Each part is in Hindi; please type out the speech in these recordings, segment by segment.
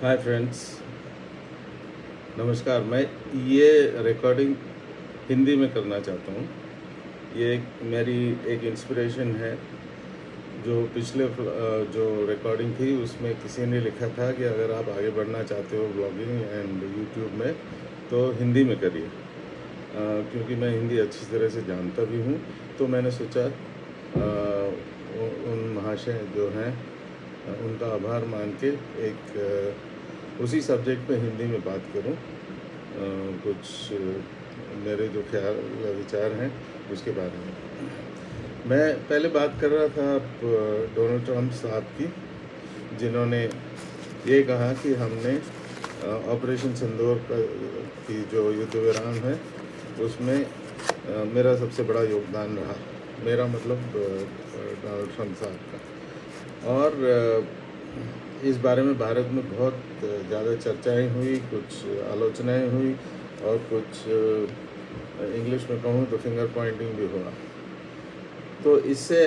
हाय फ्रेंड्स, नमस्कार। मैं ये रिकॉर्डिंग हिंदी में करना चाहता हूँ। ये मेरी एक इंस्पिरेशन है। जो पिछले जो रिकॉर्डिंग थी उसमें किसी ने लिखा था कि अगर आप आगे बढ़ना चाहते हो ब्लॉगिंग एंड यूट्यूब में तो हिंदी में करिए। क्योंकि मैं हिंदी अच्छी तरह से जानता भी हूँ, तो मैंने सोचा उन महाशय जो हैं उनका आभार मान के एक उसी सब्जेक्ट पे हिंदी में बात करूं। कुछ मेरे जो ख्याल विचार हैं उसके बारे में। मैं पहले बात कर रहा था डोनाल्ड ट्रंप साहब की, जिन्होंने ये कहा कि हमने ऑपरेशन सिंदूर की जो युद्ध विराम है उसमें मेरा सबसे बड़ा योगदान रहा। मेरा मतलब डोनाल्ड ट्रंप साहब का। और इस बारे में भारत में बहुत ज़्यादा चर्चाएं हुई, कुछ आलोचनाएं हुई और कुछ इंग्लिश में कहूँ तो फिंगर पॉइंटिंग भी हुआ। तो इससे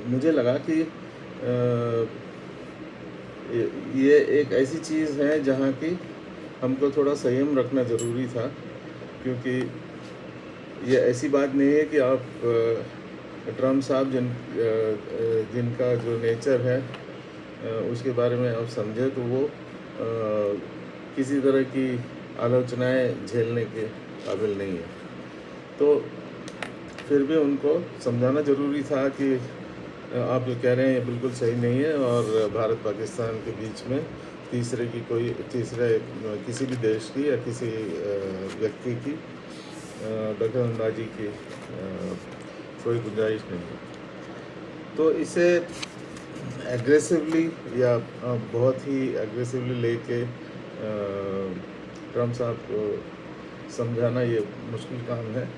मुझे लगा कि ये एक ऐसी चीज़ है जहाँ की हमको थोड़ा संयम रखना ज़रूरी था, क्योंकि ये ऐसी बात नहीं है कि आप ट्रम्प साहब जिनका जो नेचर है उसके बारे में आप समझे तो वो किसी तरह की आलोचनाएं झेलने के काबिल नहीं है। तो फिर भी उनको समझाना ज़रूरी था कि आप जो कह रहे हैं ये बिल्कुल सही नहीं है, और भारत पाकिस्तान के बीच में तीसरे किसी भी देश की या किसी व्यक्ति की दखलअंदाजी की कोई गुंजाइश नहीं है। तो इसे एग्रेसिवली या बहुत ही एग्रेसिवली लेके ट्रम्प साहब को समझाना ये मुश्किल काम है,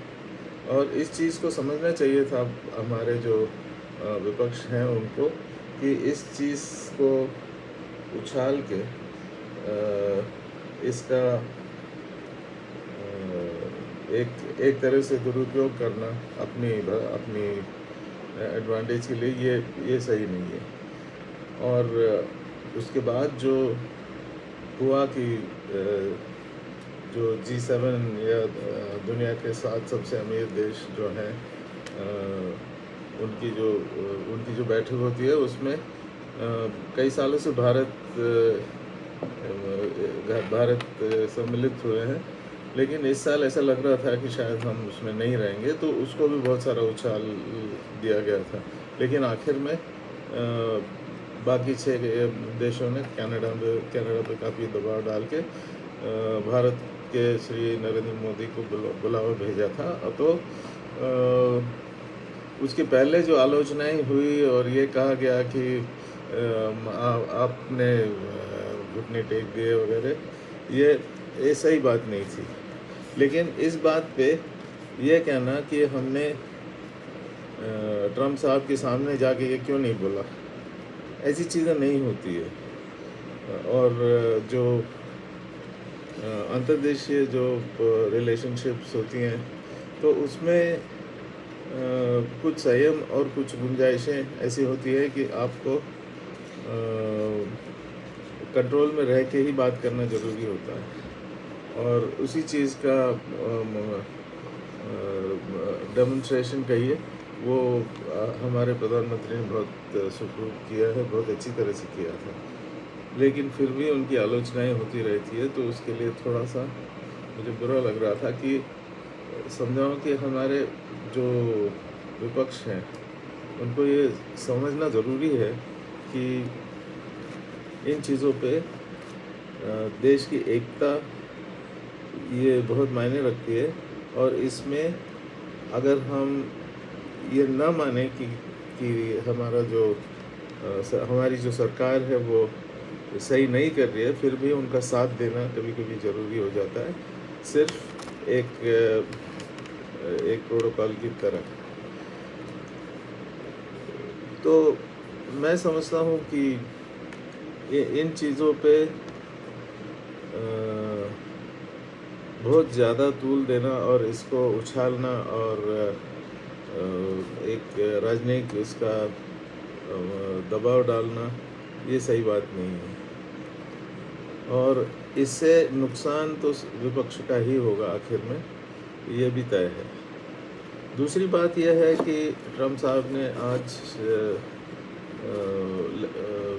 और इस चीज़ को समझना चाहिए था हमारे जो विपक्ष हैं उनको, कि इस चीज़ को उछाल के इसका एक तरह से दुरुपयोग करना अपनी एडवांटेज के लिए, ये सही नहीं है। और उसके बाद जो हुआ कि जो G7 या दुनिया के 7 सबसे अमीर देश जो हैं उनकी जो बैठक होती है उसमें कई सालों से भारत सम्मिलित हुए हैं, लेकिन इस साल ऐसा लग रहा था कि शायद हम उसमें नहीं रहेंगे, तो उसको भी बहुत सारा उछाल दिया गया था। लेकिन आखिर में बाकी 6 देशों ने कनाडा पे काफ़ी दबाव डाल के भारत के श्री नरेंद्र मोदी को बुलावा भेजा था। तो उसके पहले जो आलोचनाएं हुई और ये कहा गया कि आपने घुटने टेक दिए वगैरह, ये सही बात नहीं थी। लेकिन इस बात पे ये कहना कि हमने ट्रम्प साहब के सामने जाके ये क्यों नहीं बोला, ऐसी चीज़ें नहीं होती है। और जो अंतर्देशीय जो रिलेशनशिप्स होती हैं तो उसमें कुछ संयम और कुछ गुंजाइशें ऐसी होती है कि आपको कंट्रोल में रह के ही बात करना ज़रूरी होता है। और उसी चीज़ का डेमोन्स्ट्रेशन कहिए वो हमारे प्रधानमंत्री ने बहुत सुखरूप किया है, बहुत अच्छी तरह से किया था। लेकिन फिर भी उनकी आलोचनाएं होती रहती है, तो उसके लिए थोड़ा सा मुझे बुरा लग रहा था कि समझाऊं कि हमारे जो विपक्ष हैं उनको ये समझना ज़रूरी है कि इन चीज़ों पे देश की एकता ये बहुत मायने रखती है। और इसमें अगर हम ये ना माने कि हमारी जो सरकार है वो सही नहीं कर रही है, फिर भी उनका साथ देना कभी कभी ज़रूरी हो जाता है, सिर्फ एक प्रोटोकॉल की तरह। तो मैं समझता हूँ कि इन चीज़ों पे बहुत ज़्यादा तूल देना और इसको उछालना और एक राजनयिक इसका दबाव डालना, ये सही बात नहीं है। और इससे नुकसान तो विपक्ष का ही होगा आखिर में, ये भी तय है। दूसरी बात यह है कि ट्रम्प साहब ने आज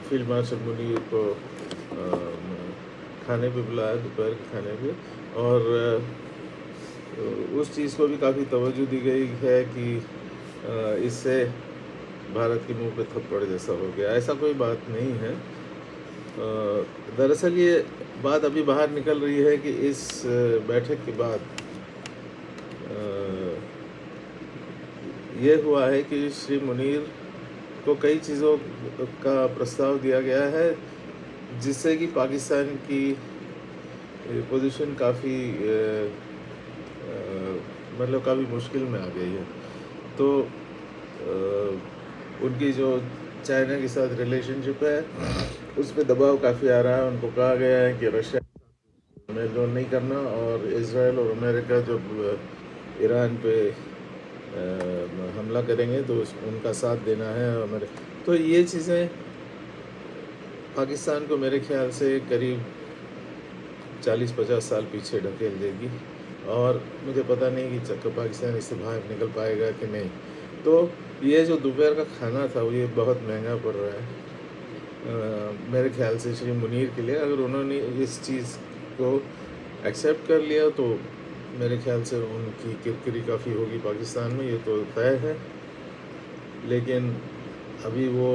फील्ड मार्शल मुनीर को खाने पे बुलाया, दोपहर के खाने पे, और उस चीज़ को भी काफ़ी तवज्जो दी गई है कि इससे भारत के मुंह पे थप्पड़ जैसा हो गया। ऐसा कोई बात नहीं है। दरअसल ये बात अभी बाहर निकल रही है कि इस बैठक के बाद ये हुआ है कि श्री मुनीर को कई चीज़ों का प्रस्ताव दिया गया है, जिससे कि पाकिस्तान की पोजीशन काफ़ी मतलब काफ़ी मुश्किल में आ गई है। तो उनकी जो चाइना के साथ रिलेशनशिप है उस पर दबाव काफ़ी आ रहा है। उनको कहा गया है कि रशिया में जो नहीं करना, और इजराइल और अमेरिका जब ईरान पे हमला करेंगे तो उनका साथ देना है। तो ये चीज़ें पाकिस्तान को मेरे ख्याल से करीब 40-50 साल पीछे ढकेल देगी, और मुझे पता नहीं कि पाकिस्तान इससे बाहर निकल पाएगा कि नहीं। तो ये जो दोपहर का खाना था वो ये बहुत महंगा पड़ रहा है मेरे ख्याल से श्री मुनीर के लिए। अगर उन्होंने इस चीज़ को एक्सेप्ट कर लिया तो मेरे ख्याल से उनकी किरकिरी काफ़ी होगी पाकिस्तान में, ये तो तय है। लेकिन अभी वो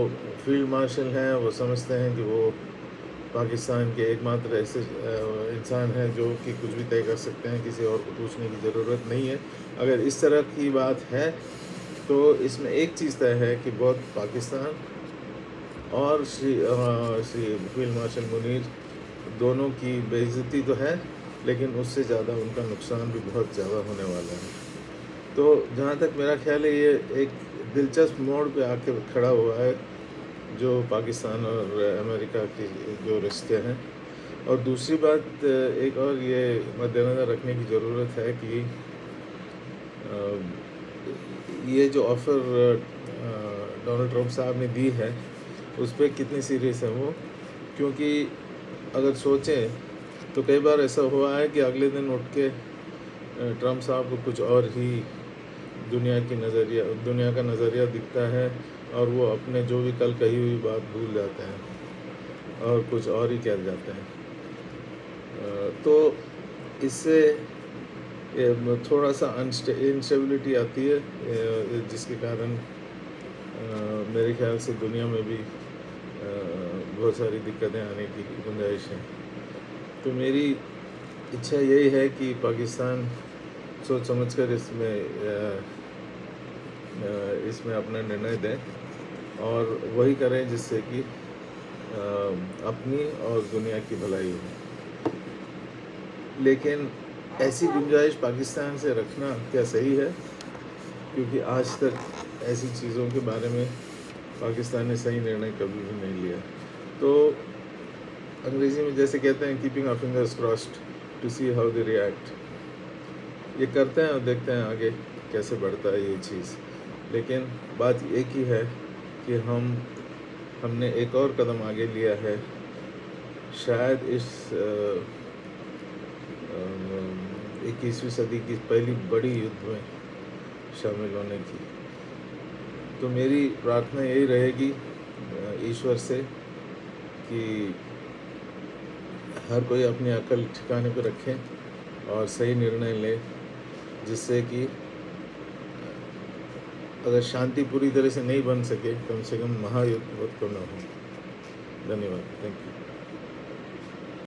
फील्ड मार्शल हैं, वो समझते हैं कि वो पाकिस्तान के एकमात्र ऐसे इंसान हैं जो कि कुछ भी तय कर सकते हैं, किसी और को पूछने की ज़रूरत नहीं है। अगर इस तरह की बात है तो इसमें एक चीज़ तय है कि बहुत पाकिस्तान और श्री फील्ड मार्शल मुनीर दोनों की बेइज्जती तो है, लेकिन उससे ज़्यादा उनका नुकसान भी बहुत ज़्यादा होने वाला है। तो जहाँ तक मेरा ख्याल है ये एक दिलचस्प मोड़ पे आके खड़ा हुआ है जो पाकिस्तान और अमेरिका के जो रिश्ते हैं। और दूसरी बात एक और ये मद्देनज़र रखने की ज़रूरत है कि ये जो ऑफ़र डोनाल्ड ट्रम्प साहब ने दी है उस पर कितनी सीरियस है वो, क्योंकि अगर सोचें तो कई बार ऐसा हुआ है कि अगले दिन उठ के ट्रम्प साहब को कुछ और ही दुनिया का नज़रिया दिखता है, और वो अपने जो भी कल कही हुई बात भूल जाते हैं और कुछ और ही कह जाते हैं। तो इससे थोड़ा सा इंस्टेबिलिटी आती है, जिसके कारण मेरे ख्याल से दुनिया में भी बहुत सारी दिक्कतें आने की गुंजाइश है। तो मेरी इच्छा यही है कि पाकिस्तान सोच समझकर इसमें अपना निर्णय दें और वही करें जिससे कि अपनी और दुनिया की भलाई हो। लेकिन ऐसी गुंजाइश पाकिस्तान से रखना क्या सही है? क्योंकि आज तक ऐसी चीज़ों के बारे में पाकिस्तान ने सही निर्णय कभी भी नहीं लिया। तो अंग्रेज़ी में जैसे कहते हैं keeping our fingers crossed to see how they react, ये करते हैं और देखते हैं आगे कैसे बढ़ता है ये चीज़। लेकिन बात एक ही है कि हमने एक और कदम आगे लिया है शायद इस 21वीं सदी की पहली बड़ी युद्ध में शामिल होने की। तो मेरी प्रार्थना यही रहेगी ईश्वर से कि हर कोई अपनी अकल ठिकाने पर रखें और सही निर्णय ले, जिससे कि अगर शांति पूरी तरह से नहीं बन सके कम से कम महायुद्ध बहुत कम ना हो। धन्यवाद। Thank you.